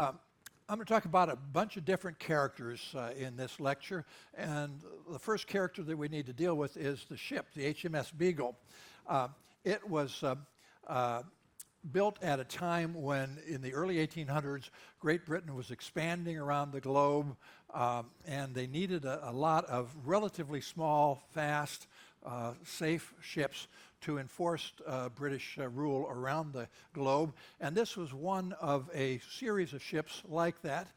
I'm going to talk about a bunch of different characters in this lecture, and the first character that we need to deal with is the ship, the HMS Beagle. It was built at a time when, in the early 1800s, Great Britain was expanding around the globe, and they needed a lot of relatively small, fast, safe ships to enforce British rule around the globe. And this was one of a series of ships like that.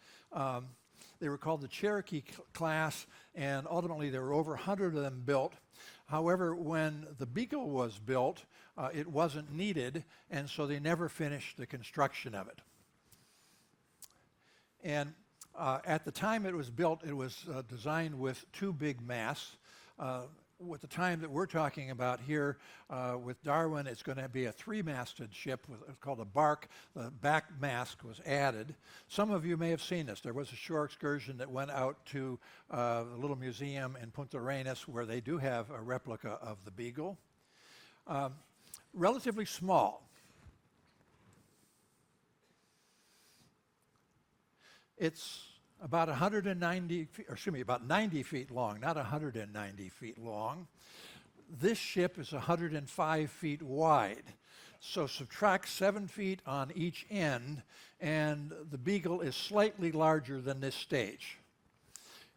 They were called the Cherokee class, and ultimately there were over 100 of them built. However, when the Beagle was built, it wasn't needed, and so they never finished the construction of it. And at the time it was built, it was designed with two big masts. With the time that we're talking about here, with Darwin, it's going to be a three-masted ship it's called a bark. The back mast was added. Some of you may have seen this. There was a shore excursion that went out to the little museum in Punta Arenas where they do have a replica of the Beagle. Relatively small. It's about 190, about 90 feet long, not 190 feet long. This ship is 105 feet wide. So subtract 7 feet on each end, and the Beagle is slightly larger than this stage.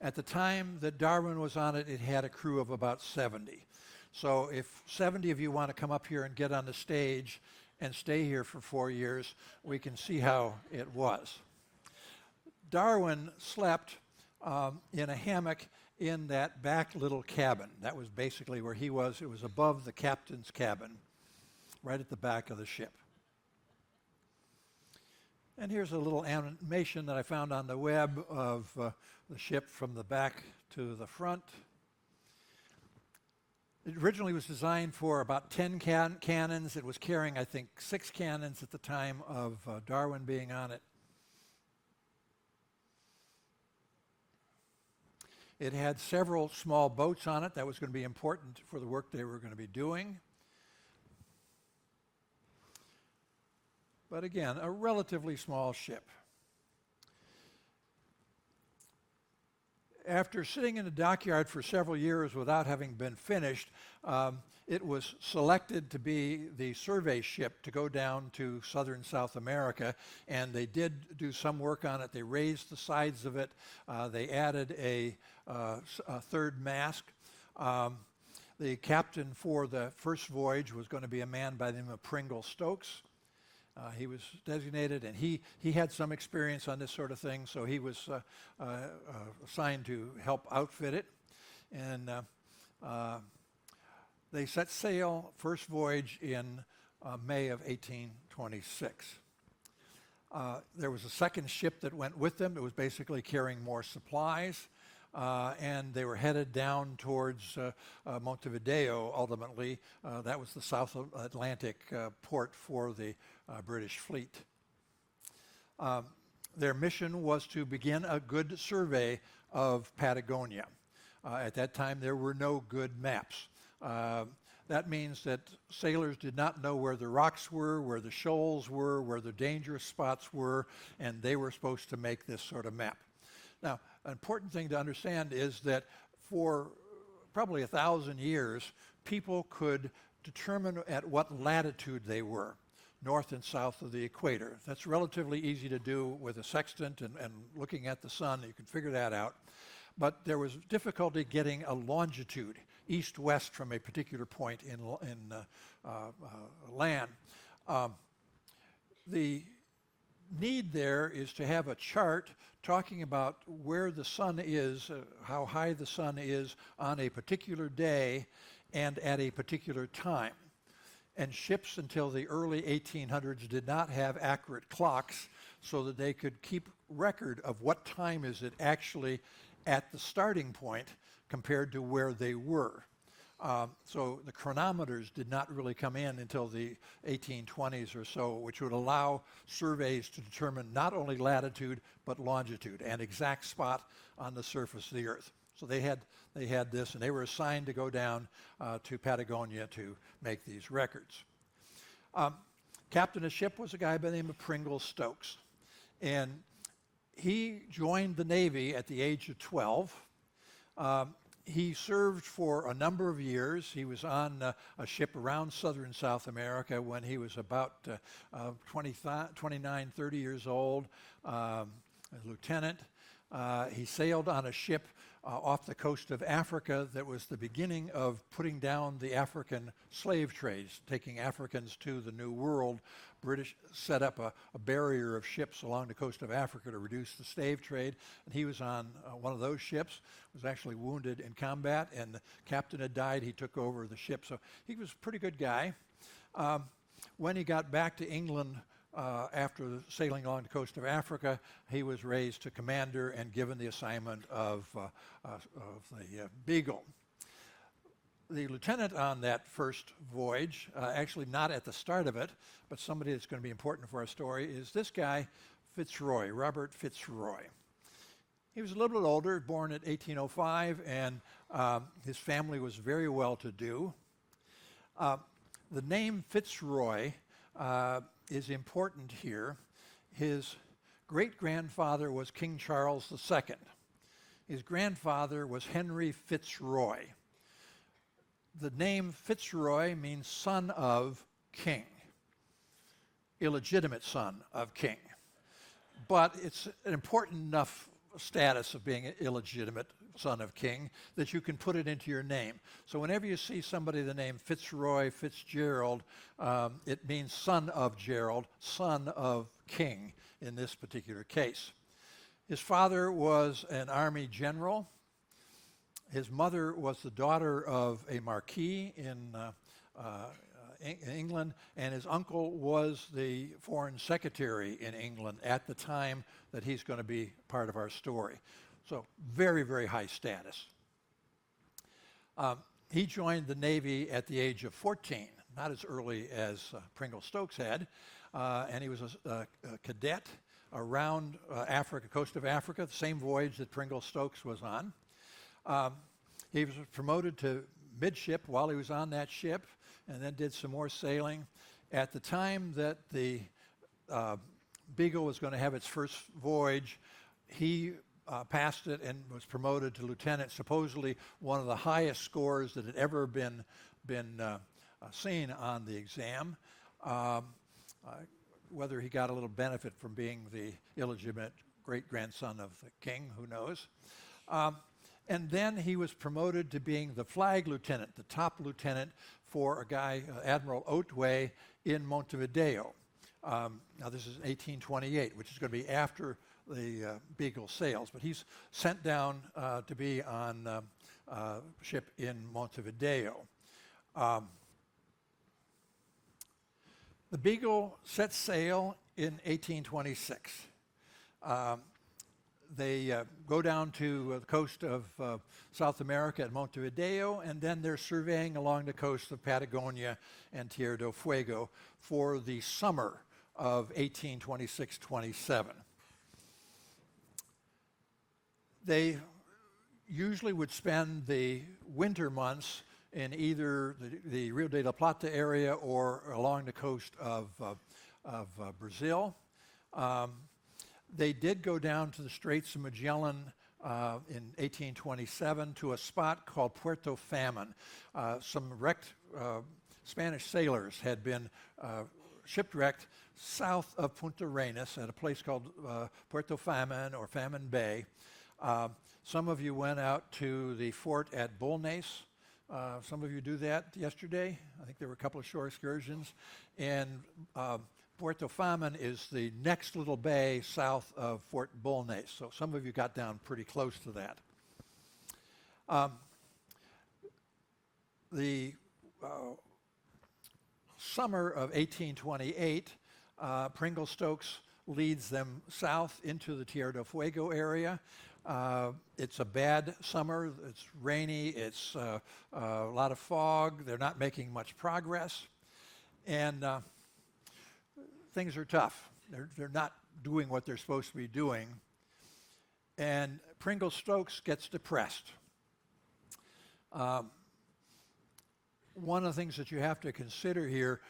At the time that Darwin was on it, it had a crew of about 70. So if 70 of you want to come up here and get on the stage and stay here for 4 years, we can see how it was. Darwin slept in a hammock in that back little cabin. That was basically where he was. It was above the captain's cabin, right at the back of the ship. And here's a little animation that I found on the web of the ship from the back to the front. It originally was designed for about 10 cannons. It was carrying, I think, 6 cannons at the time of Darwin being on it. It had several small boats on it. That was going to be important for the work they were going to be doing. But again, a relatively small ship. After sitting in the dockyard for several years without having been finished, it was selected to be the survey ship to go down to southern South America, and they did do some work on it. They raised the sides of it. They added a third mast. The captain for the first voyage was going to be a man by the name of Pringle Stokes. He was designated, and he had some experience on this sort of thing, so he was assigned to help outfit it. And they set sail, first voyage, in May of 1826. There was a second ship that went with them. It was basically carrying more supplies. And they were headed down towards Montevideo, ultimately. That was the South Atlantic port for the British fleet. Their mission was to begin a good survey of Patagonia. At that time, there were no good maps. That means that sailors did not know where the rocks were, where the shoals were, where the dangerous spots were, and they were supposed to make this sort of map. Now, an important thing to understand is that for probably 1,000 years, people could determine at what latitude they were, north and south of the equator. That's relatively easy to do with a sextant and looking at the sun. You can figure that out. But there was difficulty getting a longitude, east-west from a particular point in land. The need there is to have a chart talking about where the sun is, how high the sun is on a particular day and at a particular time. And ships until the early 1800s did not have accurate clocks so that they could keep record of what time is it actually at the starting point compared to where they were. So the chronometers did not really come in until the 1820s or so, which would allow surveys to determine not only latitude but longitude and exact spot on the surface of the Earth. So they had this, and they were assigned to go down to Patagonia to make these records. Captain of the ship was a guy by the name of Pringle Stokes. And He joined the Navy at the age of 12. He served for a number of years. He was on a ship around southern South America when he was about 29, 30 years old, a lieutenant. He sailed on a ship off the coast of Africa that was the beginning of putting down the African slave trades, taking Africans to the New World. British set up a barrier of ships along the coast of Africa to reduce the slave trade, and he was on one of those ships, was actually wounded in combat, and the captain had died. He took over the ship, so he was a pretty good guy. When he got back to England after sailing along the coast of Africa, he was raised to commander and given the assignment of the Beagle. The lieutenant on that first voyage, actually not at the start of it, but somebody that's going to be important for our story, is this guy, Fitzroy, Robert Fitzroy. He was a little bit older, born in 1805, and his family was very well-to-do. The name Fitzroy is important here. His great-grandfather was King Charles II. His grandfather was Henry Fitzroy. The name Fitzroy means son of king, illegitimate son of king. But it's an important enough status of being an illegitimate son of king that you can put it into your name. So whenever you see somebody the name Fitzroy, Fitzgerald, it means son of Gerald, son of king in this particular case. His father was an army general. His mother was the daughter of a marquis in England, and his uncle was the foreign secretary in England at the time that he's going to be part of our story. So very, very high status. He joined the Navy at the age of 14, not as early as Pringle Stokes had, and he was a cadet around Africa, coast of Africa, the same voyage that Pringle Stokes was on. He was promoted to midship while he was on that ship, and then did some more sailing. At the time that the Beagle was going to have its first voyage, he passed it and was promoted to lieutenant, supposedly one of the highest scores that had ever been seen on the exam. Whether he got a little benefit from being the illegitimate great-grandson of the king, who knows. And then he was promoted to being the flag lieutenant, the top lieutenant for a guy, Admiral Otway, in Montevideo. Now this is 1828, which is going to be after the Beagle sails, but he's sent down to be on a ship in Montevideo. The Beagle set sail in 1826. They go down to the coast of South America at Montevideo, and then they're surveying along the coast of Patagonia and Tierra del Fuego for the summer of 1826-27. They usually would spend the winter months in either the Rio de la Plata area or along the coast of Brazil. They did go down to the Straits of Magellan in 1827 to a spot called Puerto Famine. Some wrecked Spanish sailors had been shipwrecked south of Punta Arenas at a place called Puerto Famine or Famine Bay. Some of you went out to the fort at Bulnes. Some of you do that yesterday. I think there were a couple of shore excursions. And Puerto Famine is the next little bay south of Fort Bulnes. So some of you got down pretty close to that. The summer of 1828, Pringle Stokes leads them south into the Tierra del Fuego area. It's a bad summer. It's rainy. It's a lot of fog. They're not making much progress. And things are tough. They're not doing what they're supposed to be doing. And Pringle Stokes gets depressed. One of the things that you have to consider here,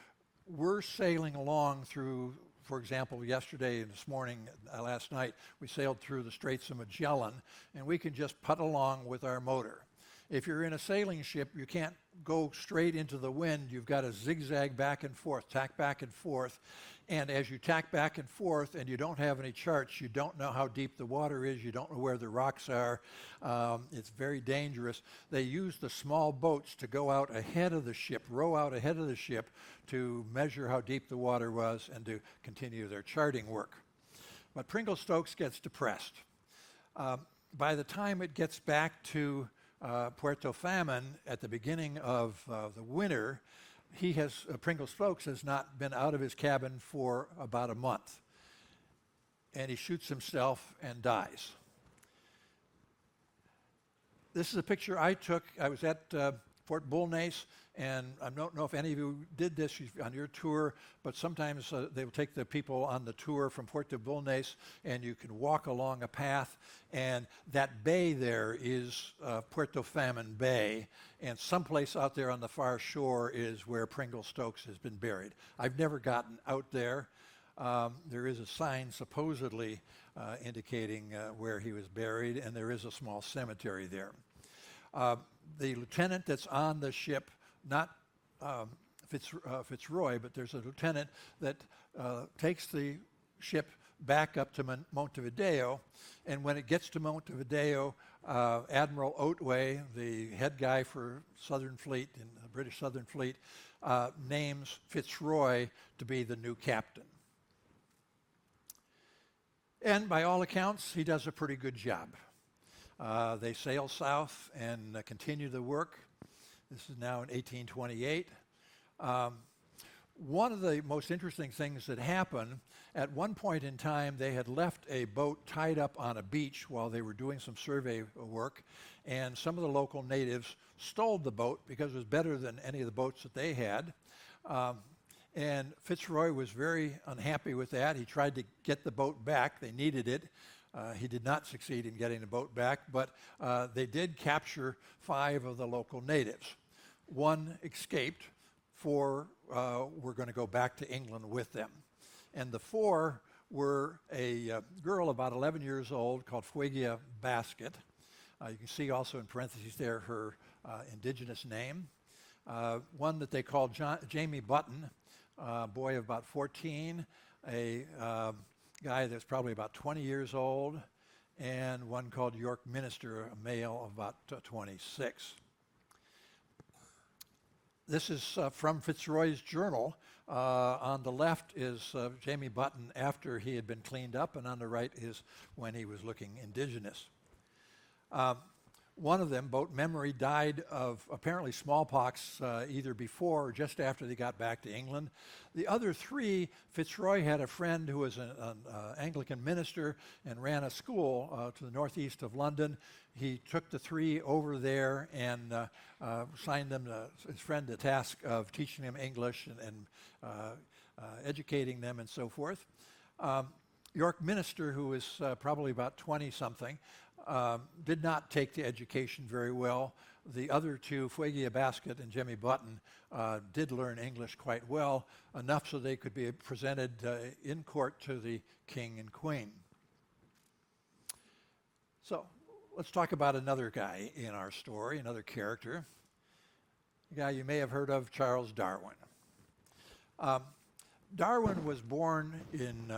we're sailing along through For example, yesterday and this morning, last night, we sailed through the Straits of Magellan, and we can just putt along with our motor. If you're in a sailing ship, you can't go straight into the wind. You've got to zigzag back and forth, tack back and forth. And as you tack back and forth and you don't have any charts, you don't know how deep the water is, you don't know where the rocks are. It's very dangerous. They use the small boats to go out ahead of the ship, row out ahead of the ship to measure how deep the water was and to continue their charting work. But Pringle-Stokes gets depressed. By the time it gets back to Puerto Famine at the beginning of the winter, Pringle-Stokes has not been out of his cabin for about a month. And he shoots himself and dies. This is a picture I took. I was at Fort Bullnace, and I don't know if any of you did this on your tour, but sometimes they will take the people on the tour from Fort to Bullnace, and you can walk along a path, and that bay there is Puerto Famine Bay, and someplace out there on the far shore is where Pringle-Stokes has been buried. I've never gotten out there. There is a sign supposedly indicating where he was buried, and there is a small cemetery there. The lieutenant that's on the ship, not Fitzroy, but there's a lieutenant that takes the ship back up to Montevideo, and when it gets to Montevideo, Admiral Otway, the head guy for Southern Fleet, in the British Southern Fleet, names Fitzroy to be the new captain. And by all accounts, he does a pretty good job. They sail south and continue the work. This is now in 1828. One of the most interesting things that happened, at one point in time, they had left a boat tied up on a beach while they were doing some survey work, and some of the local natives stole the boat because it was better than any of the boats that they had. And Fitzroy was very unhappy with that. He tried to get the boat back. They needed it. He did not succeed in getting the boat back, but they did capture 5 of the local natives. 1 escaped. 4 were going to go back to England with them. And the 4 were a girl about 11 years old called Fuegia Basket. You can see also in parentheses there her indigenous name. One that they called Jamie Button, a boy of about 14, a guy that's probably about 20 years old, and one called York Minister, a male of about 26. This is from Fitzroy's journal. On the left is Jamie Button after he had been cleaned up, and on the right is when he was looking indigenous. One of them, Boat Memory, died of apparently smallpox either before or just after they got back to England. The other 3, Fitzroy had a friend who was an Anglican minister and ran a school to the northeast of London. He took the 3 over there and assigned them his friend the task of teaching them English and educating them and so forth. York Minister, who was probably about 20-something, did not take the education very well. The other 2, Fuegia Basket and Jemmy Button, did learn English quite well, enough so they could be presented in court to the king and queen. So let's talk about another guy in our story, another character, a guy you may have heard of, Charles Darwin. Darwin was born in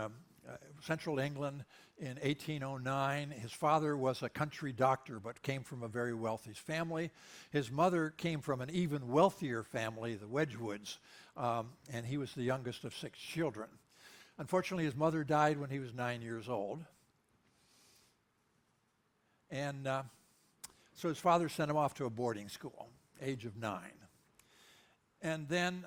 central England in 1809. His father was a country doctor but came from a very wealthy family. His mother came from an even wealthier family, the Wedgwoods, and he was the youngest of 6 children. Unfortunately, his mother died when he was 9 years old. And so his father sent him off to a boarding school, age of 9. And then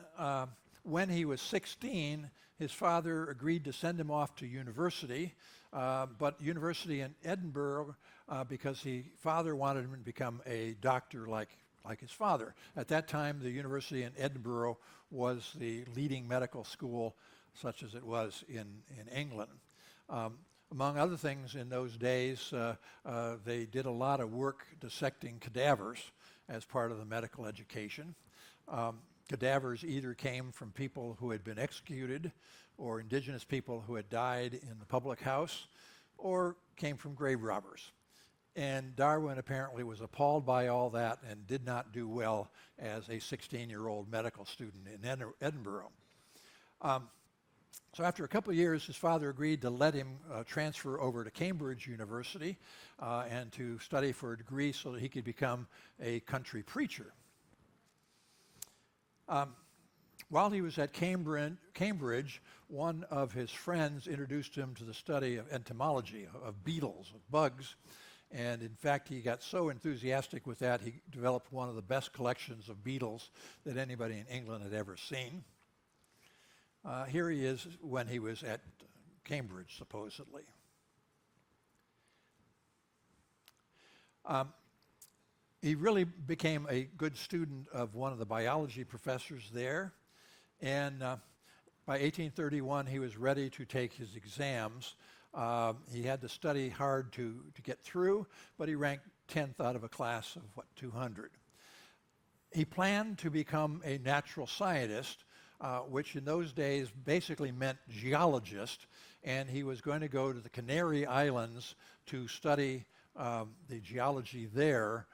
when he was 16, his father agreed to send him off to university, but university in Edinburgh, because his father wanted him to become a doctor like his father. At that time, the university in Edinburgh was the leading medical school, such as it was in England. Among other things, in those days, they did a lot of work dissecting cadavers as part of the medical education. cadavers either came from people who had been executed or indigenous people who had died in the public house or came from grave robbers. And Darwin apparently was appalled by all that and did not do well as a 16-year-old medical student in Edinburgh. So after a couple of years, his father agreed to let him transfer over to Cambridge University and to study for a degree so that he could become a country preacher. While he was at Cambridge, one of his friends introduced him to the study of entomology, of beetles, of bugs. And in fact, he got so enthusiastic with that, he developed one of the best collections of beetles that anybody in England had ever seen. Here he is when he was at Cambridge, supposedly. He really became a good student of one of the biology professors there. And by 1831, he was ready to take his exams. He had to study hard to get through, but he ranked 10th out of a class of, 200. He planned to become a natural scientist, which in those days basically meant geologist, and he was going to go to the Canary Islands to study the geology there.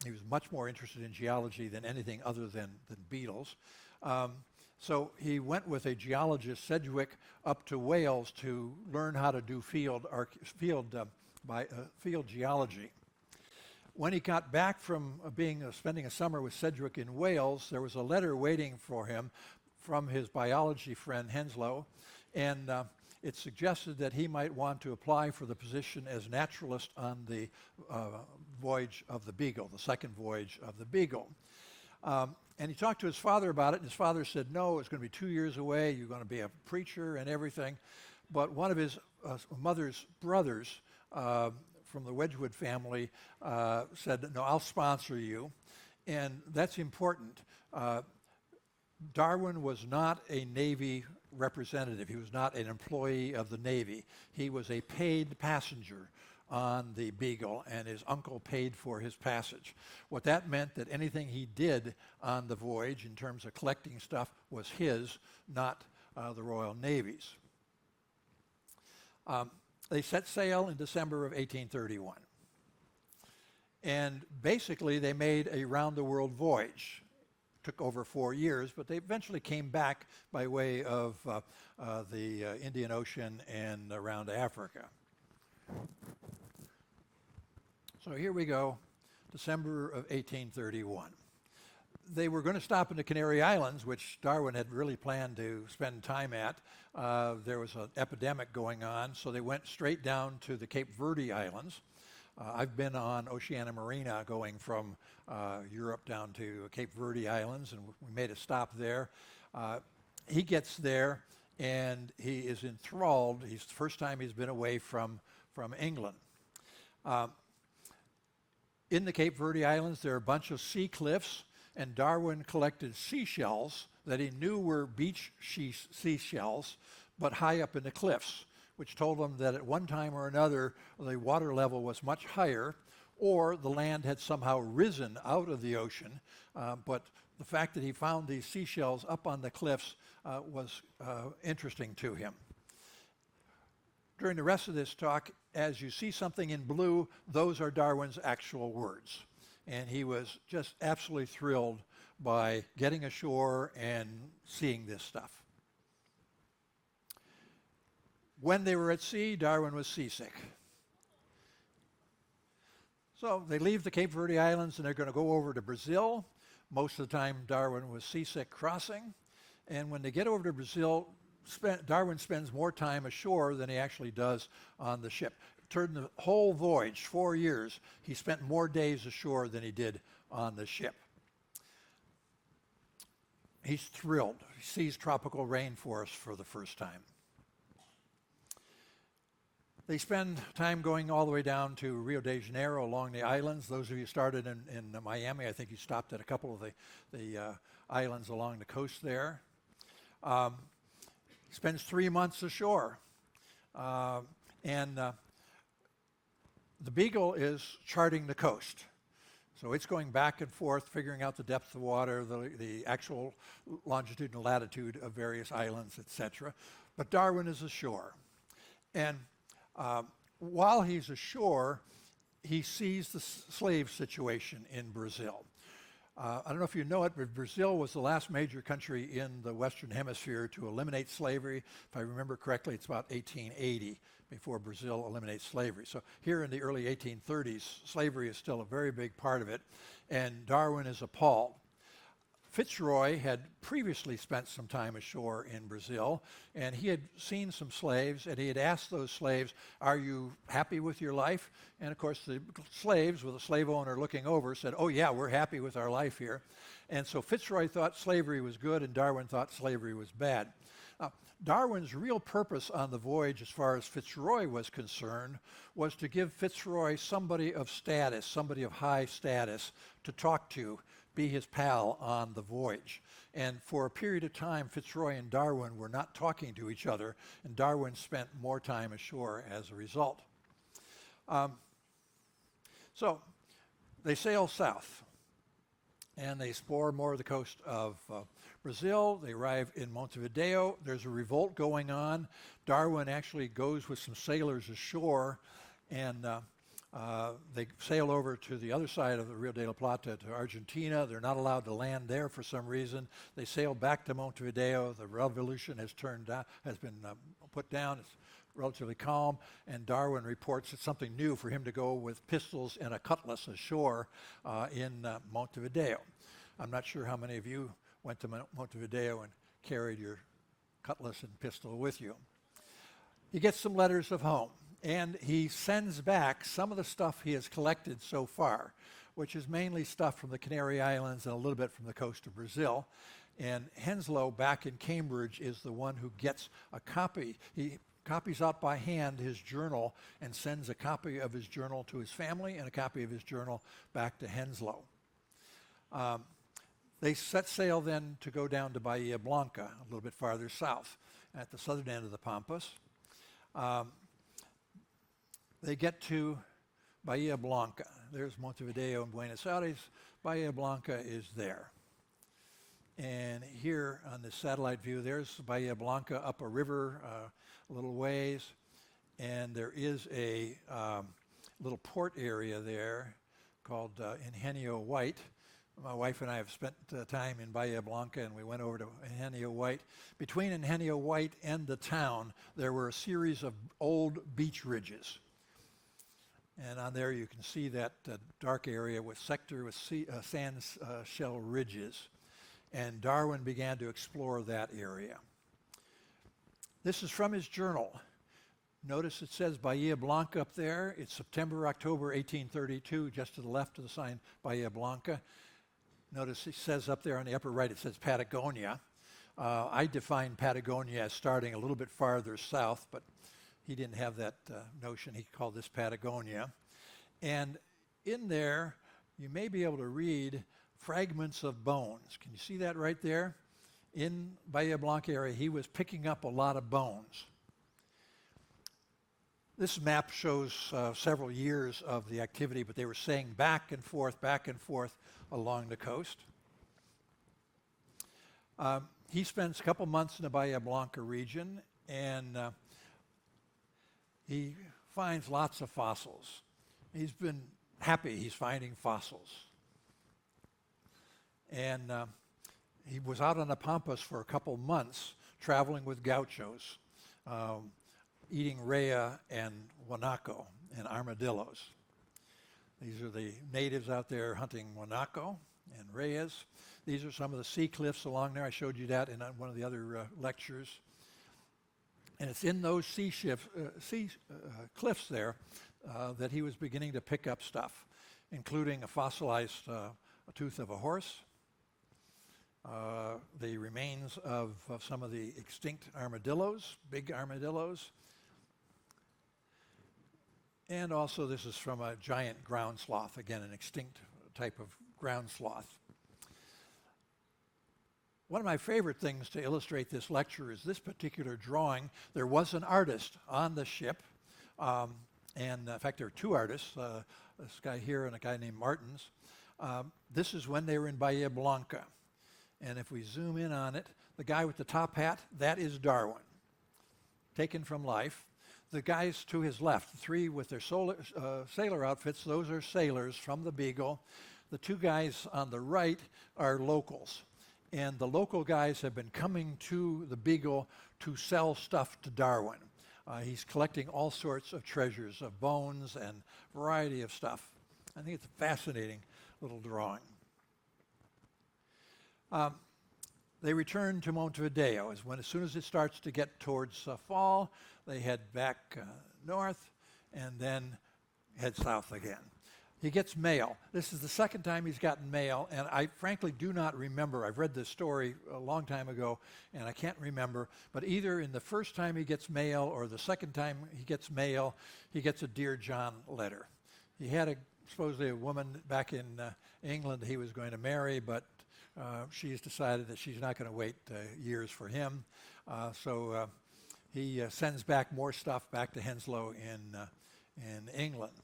He was much more interested in geology than anything other than beetles. So he went with a geologist, Sedgwick, up to Wales to learn how to do field geology. When he got back from spending a summer with Sedgwick in Wales, there was a letter waiting for him from his biology friend Henslow, and it suggested that he might want to apply for the position as naturalist on the voyage of the Beagle, the second voyage of the Beagle. And he talked to his father about it, and his father said, no, it's going to be 2 years away, you're going to be a preacher and everything. But one of his mother's brothers from the Wedgwood family said, no, I'll sponsor you. And that's important. Darwin was not a Navy representative. He was not an employee of the Navy. He was a paid passenger on the Beagle, and his uncle paid for his passage. What that meant that anything he did on the voyage in terms of collecting stuff was his, not the Royal Navy's. They set sail in December of 1831. And basically they made a round-the-world voyage. Took over 4 years, but they eventually came back by way of the Indian Ocean and around Africa. So here we go, December of 1831. They were going to stop in the Canary Islands, which Darwin had really planned to spend time at. There was an epidemic going on, so they went straight down to the Cape Verde Islands. I've been on Oceania Marina going from Europe down to Cape Verde Islands, and we made a stop there. He gets there, and he is enthralled. It's the first time he's been away from England. In the Cape Verde Islands, there are a bunch of sea cliffs, and Darwin collected seashells that he knew were beach seashells, but high up in the cliffs, which told him that at one time or another the water level was much higher, or the land had somehow risen out of the ocean. But the fact that he found these seashells up on the cliffs was interesting to him. During the rest of this talk, as you see something in blue, those are Darwin's actual words. And he was just absolutely thrilled by getting ashore and seeing this stuff. When they were at sea, Darwin was seasick. So they leave the Cape Verde Islands and they're going to go over to Brazil. Most of the time Darwin was seasick crossing. And when they get over to Brazil, Darwin spends more time ashore than he actually does on the ship. During the whole voyage, 4 years, he spent more days ashore than he did on the ship. He's thrilled. He sees tropical rainforests for the first time. They spend time going all the way down to Rio de Janeiro along the islands. Those of you started in Miami, I think you stopped at a couple of the islands along the coast there. Spends 3 months ashore. The Beagle is charting the coast. So it's going back and forth, figuring out the depth of water, the actual longitude and latitude of various islands, etc. But Darwin is ashore. And while he's ashore, he sees the slave situation in Brazil. I don't know if you know it, but Brazil was the last major country in the Western Hemisphere to eliminate slavery. If I remember correctly, it's about 1880 before Brazil eliminates slavery. So here in the early 1830s, slavery is still a very big part of it, and Darwin is appalled. Fitzroy had previously spent some time ashore in Brazil, and he had seen some slaves, and he had asked those slaves, "Are you happy with your life?" And of course the slaves, with a slave owner looking over, said, "Oh yeah, we're happy with our life here." And so Fitzroy thought slavery was good, and Darwin thought slavery was bad. Darwin's real purpose on the voyage, as far as Fitzroy was concerned, was to give Fitzroy somebody of status, somebody of high status to talk to, be his pal on the voyage. And for a period of time, Fitzroy and Darwin were not talking to each other, and Darwin spent more time ashore as a result. So they sail south, and they explore more of the coast of Brazil. They arrive in Montevideo. There's a revolt going on. Darwin actually goes with some sailors ashore, and they sail over to the other side of the Rio de la Plata to Argentina. They're not allowed to land there for some reason. They sail back to Montevideo. The revolution has been put down. It's relatively calm, and Darwin reports it's something new for him to go with pistols and a cutlass ashore in Montevideo. I'm not sure how many of you went to Montevideo and carried your cutlass and pistol with you. He gets some letters of home, and he sends back some of the stuff he has collected so far, which is mainly stuff from the Canary Islands and a little bit from the coast of Brazil. And Henslow, back in Cambridge, is the one who gets a copy. He copies out by hand his journal and sends a copy of his journal to his family and a copy of his journal back to Henslow. They set sail then to go down to Bahia Blanca, a little bit farther south, at the southern end of the Pampas. They get to Bahia Blanca. There's Montevideo and Buenos Aires. Bahia Blanca is there. And here on the satellite view, there's Bahia Blanca up a river a little ways. And there is a little port area there called Ingenio White. My wife and I have spent time in Bahia Blanca, and we went over to Ingenio White. Between Ingenio White and the town, there were a series of old beach ridges. And on there you can see that dark area with sand shell ridges. And Darwin began to explore that area. This is from his journal. Notice it says Bahia Blanca up there. It's September, October 1832, just to the left of the sign Bahia Blanca. Notice it says up there on the upper right, it says Patagonia. I define Patagonia as starting a little bit farther south, but he didn't have that notion. He called this Patagonia. And in there, you may be able to read fragments of bones. Can you see that right there? In Bahia Blanca area, he was picking up a lot of bones. This map shows several years of the activity, but they were saying back and forth along the coast. He spends a couple months in the Bahia Blanca region, and he finds lots of fossils. He's been happy he's finding fossils. And he was out on the Pampas for a couple months, traveling with gauchos, eating rhea and guanaco and armadillos. These are the natives out there hunting guanaco and rheas. These are some of the sea cliffs along there. I showed you that in one of the other lectures. And it's in those cliffs there that he was beginning to pick up stuff, including a fossilized tooth of a horse, the remains of some of the extinct armadillos, big armadillos, and also this is from a giant ground sloth, again an extinct type of ground sloth. One of my favorite things to illustrate this lecture is this particular drawing. There was an artist on the ship, and in fact there are two artists, this guy here and a guy named Martins. This is when they were in Bahia Blanca. And if we zoom in on it, the guy with the top hat, that is Darwin, taken from life. The guys to his left, the three with their sailor outfits, those are sailors from the Beagle. The two guys on the right are locals. And the local guys have been coming to the Beagle to sell stuff to Darwin. He's collecting all sorts of treasures of bones and variety of stuff. I think it's a fascinating little drawing. They return to Montevideo. As soon as it starts to get towards fall, they head back north and then head south again. He gets mail. This is the second time he's gotten mail, and I frankly do not remember. I've read this story a long time ago, and I can't remember. But either in the first time he gets mail or the second time he gets mail, he gets a Dear John letter. He had supposedly a woman back in England he was going to marry, but she's decided that she's not going to wait years for him. So he sends back more stuff back to Henslow in England.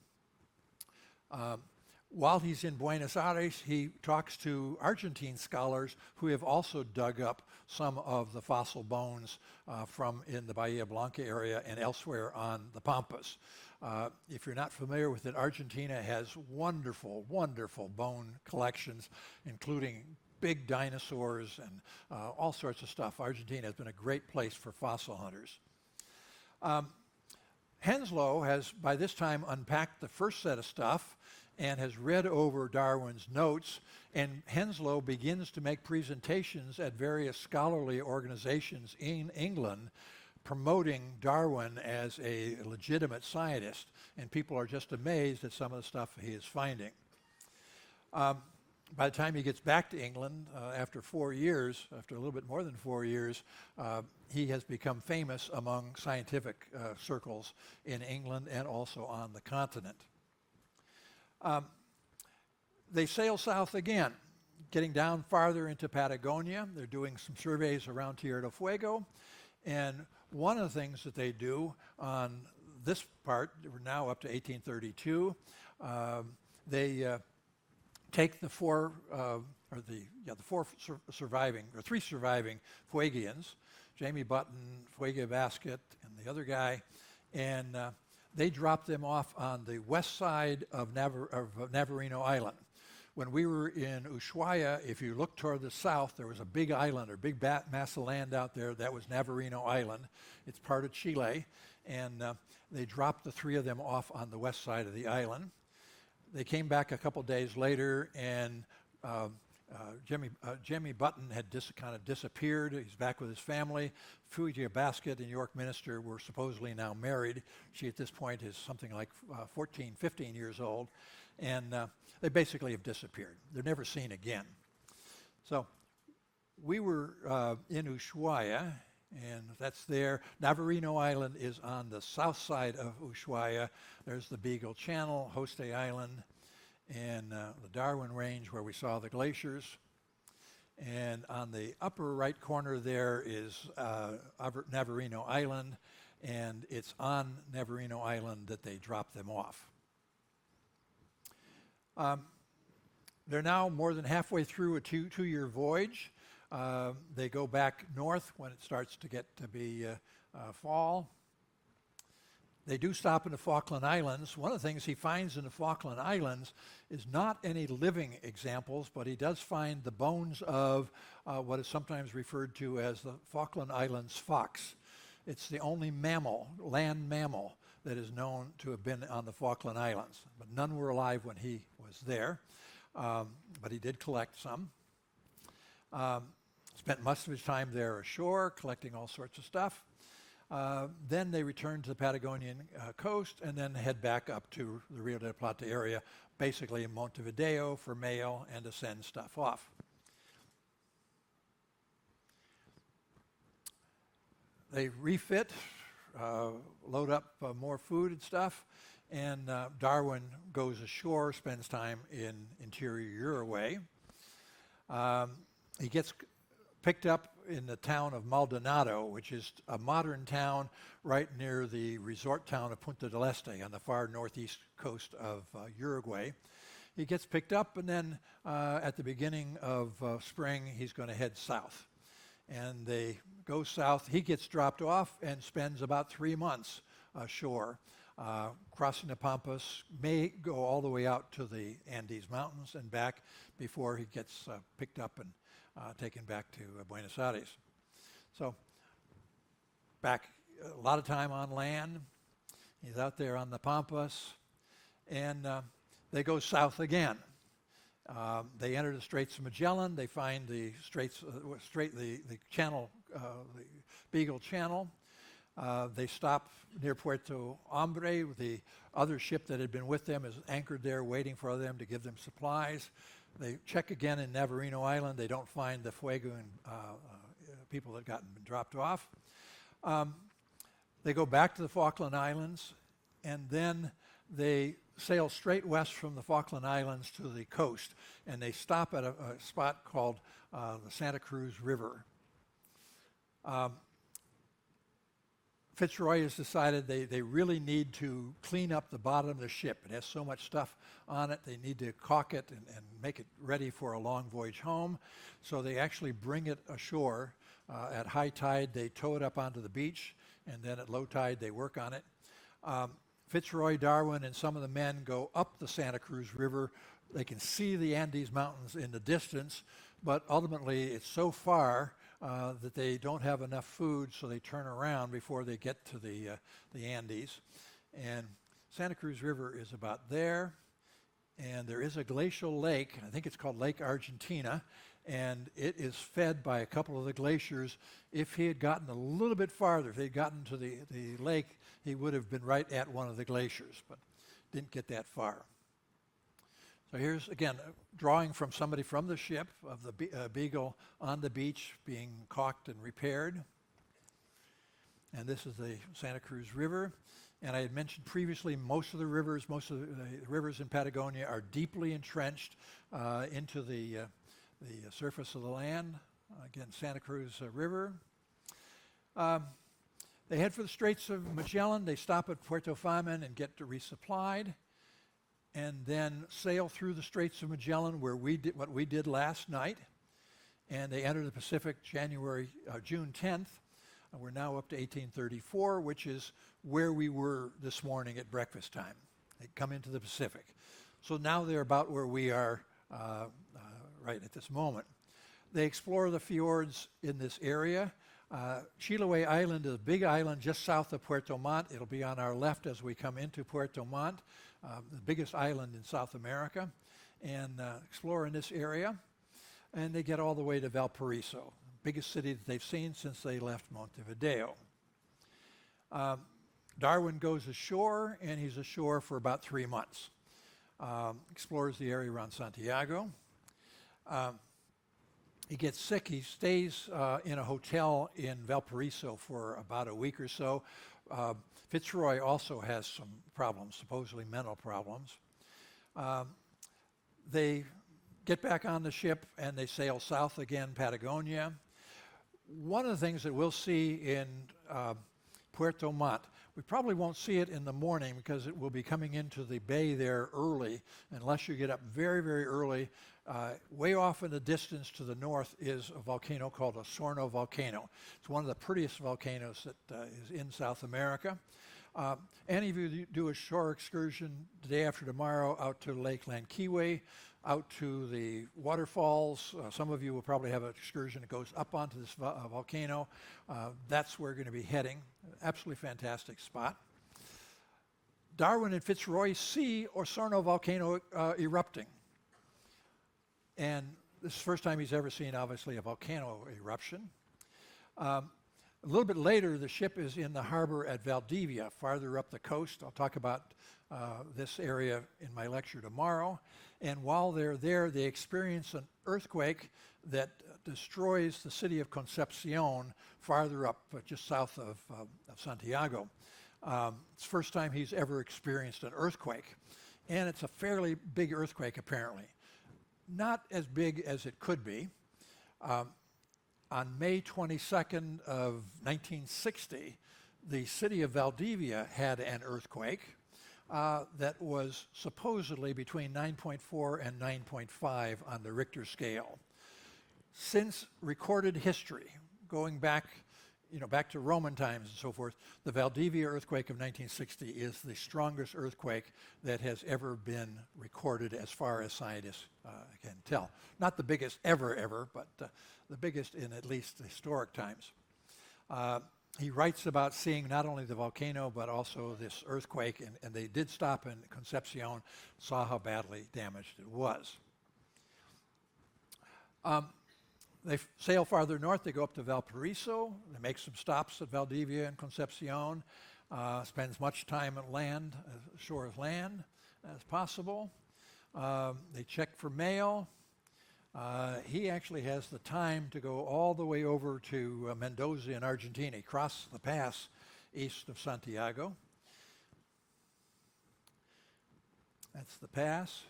While he's in Buenos Aires, he talks to Argentine scholars who have also dug up some of the fossil bones from in the Bahia Blanca area and elsewhere on the Pampas. If you're not familiar with it, Argentina has wonderful, wonderful bone collections, including big dinosaurs and all sorts of stuff. Argentina has been a great place for fossil hunters. Henslow has, by this time, unpacked the first set of stuff and has read over Darwin's notes, and Henslow begins to make presentations at various scholarly organizations in England promoting Darwin as a legitimate scientist, and people are just amazed at some of the stuff he is finding. By the time he gets back to England, after 4 years, after a little bit more than 4 years, he has become famous among scientific circles in England and also on the continent. They sail south again, getting down farther into Patagonia. They're doing some surveys around Tierra del Fuego. And one of the things that they do on this part, we're now up to 1832, they take the three surviving Fuegians, Jamie Button, Fuegia Basket, and the other guy, and they drop them off on the west side of Navarino Island. When we were in Ushuaia, if you look toward the south, there was a big island or big mass of land out there. That was Navarino Island. It's part of Chile, and they dropped the three of them off on the west side of the island. They came back a couple days later, and Jimmy Button had kind of disappeared. He's back with his family. Fuegia Basket and York Minster were supposedly now married. She at this point is something like 14, 15 years old. And they basically have disappeared. They're never seen again. So we were in Ushuaia, and that's there. Navarino Island is on the south side of Ushuaia. There's the Beagle Channel, Hoste Island, and the Darwin Range where we saw the glaciers. And on the upper right corner there is Navarino Island, and it's on Navarino Island that they drop them off. They're now more than halfway through a two-year voyage. They go back north when it starts to get to be fall. They do stop in the Falkland Islands. One of the things he finds in the Falkland Islands is not any living examples, but he does find the bones of what is sometimes referred to as the Falkland Islands fox. It's the only land mammal, that is known to have been on the Falkland Islands. But none were alive when he was there, but he did collect some. Spent most of his time there ashore, collecting all sorts of stuff. Then they return to the Patagonian coast and then head back up to the Rio de la Plata area, basically in Montevideo for mail and to send stuff off. They refit, load up more food and stuff, and Darwin goes ashore, spends time in interior Uruguay. He gets picked up in the town of Maldonado, which is a modern town right near the resort town of Punta del Este on the far northeast coast of Uruguay. he gets picked up, and then at the beginning of spring, he's going to head south. And they go south. He gets dropped off and spends about 3 months ashore, crossing the Pampas, may go all the way out to the Andes Mountains and back before he gets picked up and taken back to Buenos Aires. So back a lot of time on land. He's out there on the Pampas, and they go south again. They enter the Straits of Magellan. They find the the channel, the Beagle Channel. They stop near Puerto Hombre. The other ship that had been with them is anchored there, waiting for them to give them supplies. They check again in Navarino Island. They don't find the Fuego and people that had been dropped off. They go back to the Falkland Islands, and then they sail straight west from the Falkland Islands to the coast, and they stop at a spot called the Santa Cruz River. Fitzroy has decided they really need to clean up the bottom of the ship. It has so much stuff on it, they need to caulk it and make it ready for a long voyage home. So they actually bring it ashore. At high tide, they tow it up onto the beach, and then at low tide, they work on it. Fitzroy, Darwin, and some of the men go up the Santa Cruz River. They can see the Andes Mountains in the distance, but ultimately it's so far that they don't have enough food, so they turn around before they get to the Andes. And Santa Cruz River is about there, and there is a glacial lake. I think it's called Lake Argentina, and it is fed by a couple of the glaciers. If he had gotten a little bit farther, if they'd gotten to the lake, he would have been right at one of the glaciers, but didn't get that far. So here's, again, a drawing from somebody from the ship of the Beagle on the beach being caulked and repaired. And this is the Santa Cruz River. And I had mentioned previously most of the rivers in Patagonia are deeply entrenched into the surface of the land. Again, Santa Cruz River. They head for the Straits of Magellan. They stop at Puerto Famen and get resupplied, and then sail through the Straits of Magellan, where we did what we did last night, and they enter the Pacific June 10th. We're now up to 1834, which is where we were this morning at breakfast time. They come into the Pacific. So now they're about where we are right at this moment. They explore the fjords in this area. Chiloé Island is a big island just south of Puerto Montt. It'll be on our left as we come into Puerto Montt, the biggest island in South America, and explore in this area. And they get all the way to Valparaiso, biggest city that they've seen since they left Montevideo. Darwin goes ashore, and he's ashore for about 3 months. Explores the area around Santiago. He gets sick. He stays in a hotel in Valparaiso for about a week or so. Fitzroy also has some problems, supposedly mental problems. They get back on the ship and they sail south again, Patagonia. One of the things that we'll see in Puerto Montt, we probably won't see it in the morning because it will be coming into the bay there early, unless you get up very, very early. Way off in the distance to the north is a volcano called Osorno volcano. It's one of the prettiest volcanoes that is in South America. Any of you do a shore excursion the day after tomorrow out to Lake Lanquihue, out to the waterfalls. Some of you will probably have an excursion that goes up onto this volcano. That's where we're going to be heading. Absolutely fantastic spot. Darwin and Fitzroy see Osorno volcano erupting. And this is the first time he's ever seen, obviously, a volcano eruption. A little bit later, the ship is in the harbor at Valdivia, farther up the coast. I'll talk about this area in my lecture tomorrow. And while they're there, they experience an earthquake that destroys the city of Concepcion, farther up, just south of Santiago. It's the first time he's ever experienced an earthquake. And it's a fairly big earthquake, apparently. Not as big as it could be. On May 22nd of 1960, the city of Valdivia had an earthquake. that was supposedly between 9.4 and 9.5 on the Richter scale. Since recorded history, going back, back to Roman times and so forth, the Valdivia earthquake of 1960 is the strongest earthquake that has ever been recorded as far as scientists can tell. Not the biggest ever, but the biggest in at least historic times. He writes about seeing not only the volcano, but also this earthquake, and they did stop in Concepcion, saw how badly damaged it was. They sail farther north, they go up to Valparaiso, they make some stops at Valdivia and Concepcion, spends much time at land, shore of land as possible. They check for mail. He actually has the time to go all the way over to Mendoza in Argentina, cross the pass east of Santiago. That's the pass.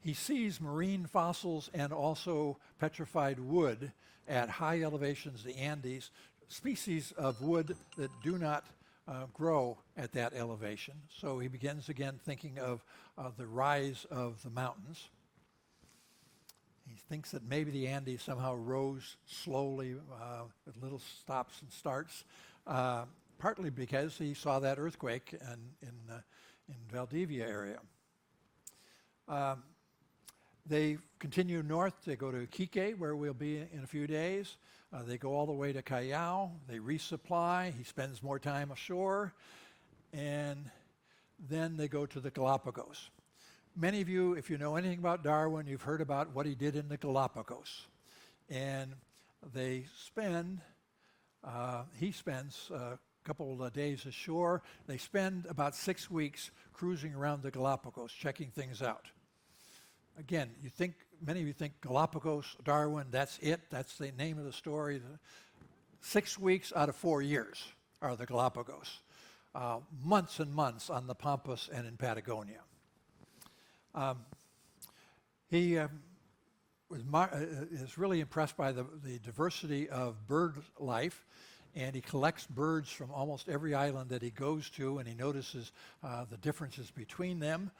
He sees marine fossils and also petrified wood at high elevations, the Andes, species of wood that do not grow at that elevation. So he begins again thinking of the rise of the mountains. He thinks that maybe the Andes somehow rose slowly with little stops and starts, partly because he saw that earthquake in Valdivia area. They continue north. They go to Iquique, where we'll be in a few days. They go all the way to Callao. They resupply. He spends more time ashore. And then they go to the Galapagos. Many of you, if you know anything about Darwin, you've heard about what he did in the Galapagos. And he spends a couple of days ashore. They spend about 6 weeks cruising around the Galapagos, checking things out. Again, many of you think Galapagos, Darwin, that's it. That's the name of the story. 6 weeks out of 4 years are the Galapagos. Months and months on the Pampas and in Patagonia. He is really impressed by the diversity of bird life, and he collects birds from almost every island that he goes to, and he notices the differences between them.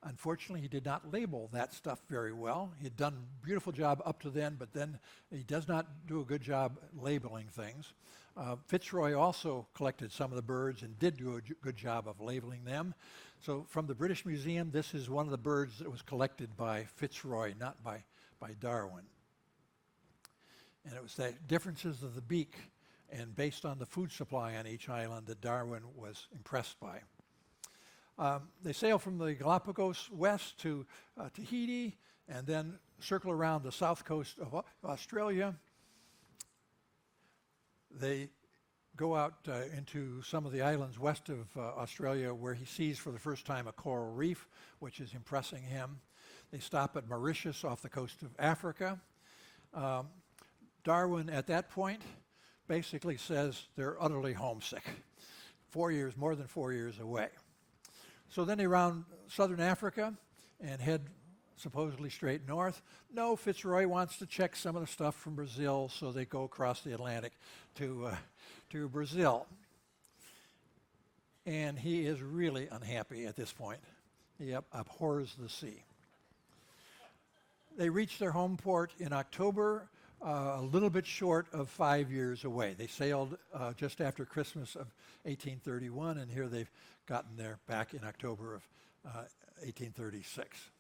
Unfortunately, he did not label that stuff very well. He had done a beautiful job up to then, but then he does not do a good job labeling things. Fitzroy also collected some of the birds and did do a good job of labeling them. So from the British Museum, this is one of the birds that was collected by Fitzroy, not by Darwin. And it was the differences of the beak and based on the food supply on each island that Darwin was impressed by. They sail from the Galapagos west to Tahiti and then circle around the south coast of Australia. They go out into some of the islands west of Australia where he sees for the first time a coral reef, which is impressing him. They stop at Mauritius off the coast of Africa. Darwin at that point basically says they're utterly homesick. More than 4 years away. So then they round southern Africa and head supposedly straight north. No, Fitzroy wants to check some of the stuff from Brazil, so they go across the Atlantic to Brazil. And he is really unhappy at this point. He abhors the sea. They reach their home port in October, a little bit short of 5 years away. They sailed just after Christmas of 1831, and here they've gotten there back in October of 1836.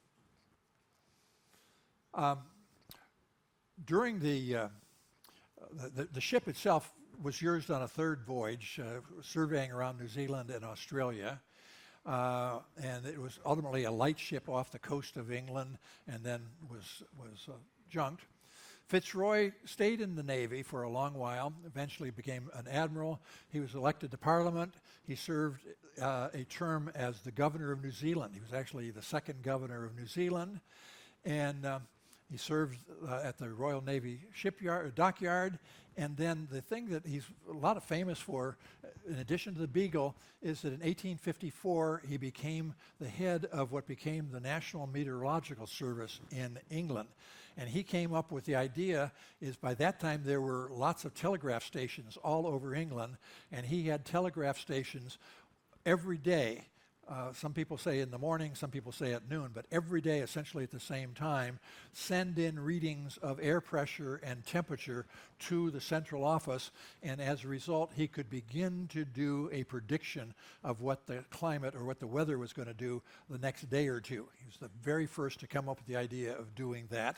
During the ship itself was used on a third voyage, surveying around New Zealand and Australia. And it was ultimately a light ship off the coast of England and then was junked. Fitzroy stayed in the Navy for a long while, eventually became an admiral. He was elected to Parliament. He served a term as the governor of New Zealand. He was actually the second governor of New Zealand. And he served at the Royal Navy dockyard. And then the thing that he's a lot of famous for, in addition to the Beagle, is that in 1854 he became the head of what became the National Meteorological Service in England. And he came up with the idea is by that time there were lots of telegraph stations all over England, and he had telegraph stations every day, some people say in the morning, some people say at noon, but every day, essentially at the same time, send in readings of air pressure and temperature to the central office, and as a result, he could begin to do a prediction of what the climate or what the weather was going to do the next day or two. He was the very first to come up with the idea of doing that.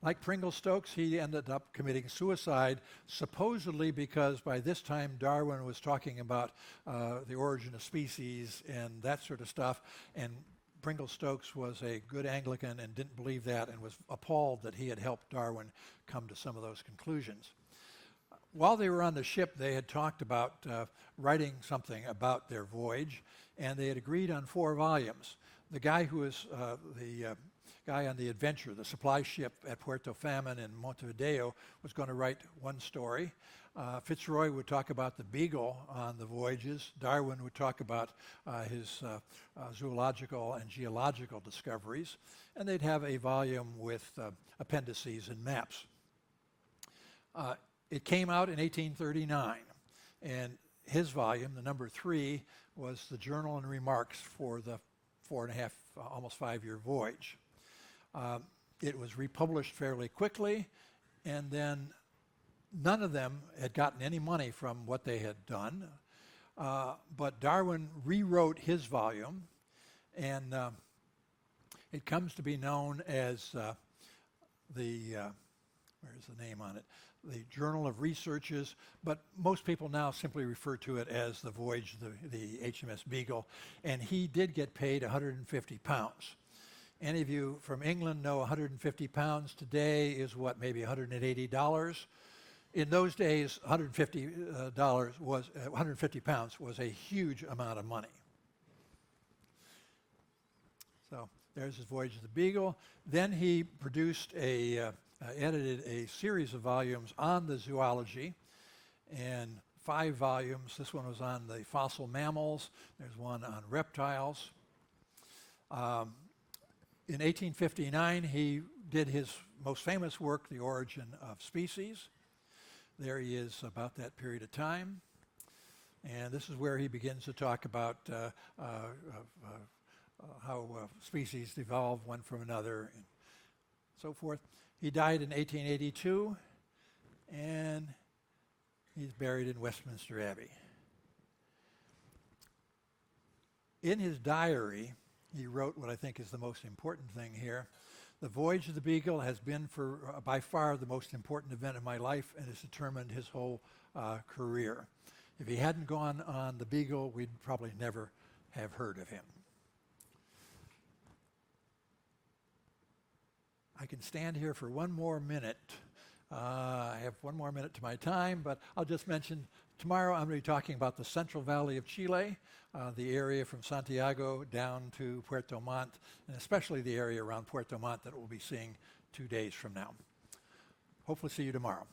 Like Pringle-Stokes, he ended up committing suicide, supposedly because by this time Darwin was talking about the origin of species and that sort of stuff, and Pringle-Stokes was a good Anglican and didn't believe that and was appalled that he had helped Darwin come to some of those conclusions. While they were on the ship, they had talked about writing something about their voyage, and they had agreed on 4 volumes. The guy who was the guy on the Adventure, the supply ship at Puerto Famine in Montevideo, was going to write 1 story. Fitzroy would talk about the Beagle on the voyages. Darwin would talk about his zoological and geological discoveries. And they'd have a volume with appendices and maps. It came out in 1839, and his volume, the number 3, was the Journal and Remarks for the 4.5, almost 5-year voyage. It was republished fairly quickly, and then none of them had gotten any money from what they had done. But Darwin rewrote his volume, and it comes to be known as where's the name on it? The Journal of Researches, but most people now simply refer to it as the voyage of the HMS Beagle, and he did get paid 150 pounds. Any of you from England know 150 pounds today is what, maybe $180? In those days, $150 pounds was a huge amount of money. So there's his Voyage of the Beagle. Then he produced edited a series of volumes on the zoology, and 5 volumes. This one was on the fossil mammals. There's one on reptiles. In 1859, he did his most famous work, The Origin of Species. There he is about that period of time. And this is where he begins to talk about how species evolve one from another and so forth. He died in 1882, and he's buried in Westminster Abbey. In his diary, he wrote what I think is the most important thing here. The voyage of the Beagle has been by far the most important event of my life and has determined his whole career. If he hadn't gone on the Beagle, we'd probably never have heard of him. I can stand here for 1 more minute. I have 1 more minute to my time, but I'll just mention tomorrow I'm going to be talking about the Central Valley of Chile, the area from Santiago down to Puerto Montt, and especially the area around Puerto Montt that we'll be seeing 2 days from now. Hopefully see you tomorrow.